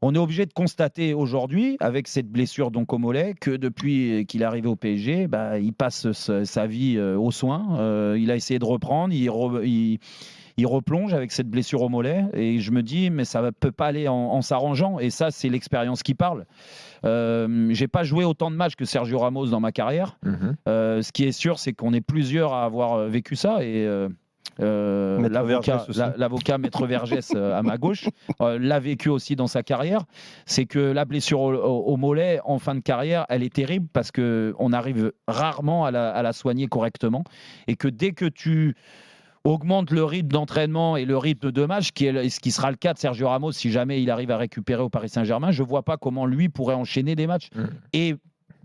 On est obligé de constater aujourd'hui, avec cette blessure donc au mollet, que depuis qu'il est arrivé au PSG, bah, il passe sa vie aux soins. Il a essayé de reprendre, il replonge avec cette blessure au mollet. Et je me dis, mais ça ne peut pas aller en s'arrangeant. Et ça, c'est l'expérience qui parle. J'ai pas joué autant de matchs que Sergio Ramos dans ma carrière. Ce qui est sûr, c'est qu'on est plusieurs à avoir vécu ça. Et Maître Vergès aussi. l'avocat Maître Vergès à ma gauche l'a vécu aussi dans sa carrière. C'est que la blessure au mollet en fin de carrière, elle est terrible parce qu'on arrive rarement à la soigner correctement. Et que dès que tu augmente le rythme d'entraînement et le rythme de match, ce qui sera le cas de Sergio Ramos si jamais il arrive à récupérer au Paris Saint-Germain, je ne vois pas comment lui pourrait enchaîner des matchs. Et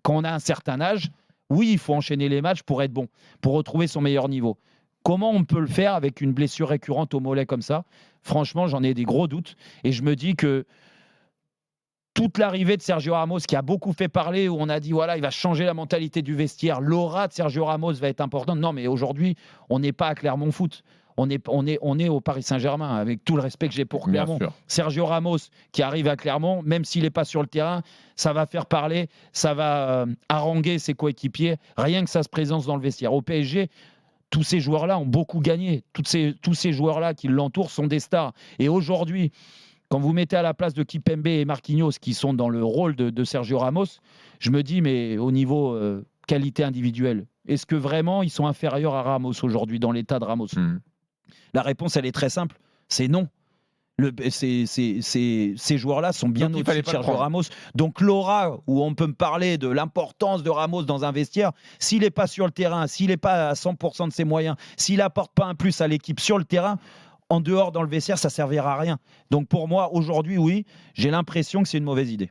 quand on a un certain âge, oui, il faut enchaîner les matchs pour être bon, pour retrouver son meilleur niveau. Comment on peut le faire avec une blessure récurrente au mollet comme ça? Franchement, j'en ai des gros doutes. Et je me dis que toute l'arrivée de Sergio Ramos qui a beaucoup fait parler, où on a dit voilà, il va changer la mentalité du vestiaire, l'aura de Sergio Ramos va être importante. Non, mais aujourd'hui, on n'est pas à Clermont Foot. On est au Paris Saint-Germain, avec tout le respect que j'ai pour Clermont. Sergio Ramos qui arrive à Clermont, même s'il n'est pas sur le terrain, ça va faire parler, ça va haranguer ses coéquipiers, rien que sa présence dans le vestiaire. Au PSG, tous ces joueurs-là ont beaucoup gagné. Tous ces joueurs-là qui l'entourent sont des stars. Et aujourd'hui, quand vous mettez à la place de Kipembe et Marquinhos qui sont dans le rôle de Sergio Ramos, je me dis, mais au niveau qualité individuelle, est-ce que vraiment ils sont inférieurs à Ramos aujourd'hui, dans l'état de Ramos? La réponse, elle est très simple, c'est non. Ces joueurs-là sont bien au-dessus de Sergio Ramos. Donc l'aura, où on peut me parler de l'importance de Ramos dans un vestiaire, s'il n'est pas sur le terrain, s'il n'est pas à 100% de ses moyens, s'il n'apporte pas un plus à l'équipe sur le terrain, en dehors dans le vestiaire, ça ne servira à rien. Donc pour moi, aujourd'hui, oui, j'ai l'impression que c'est une mauvaise idée.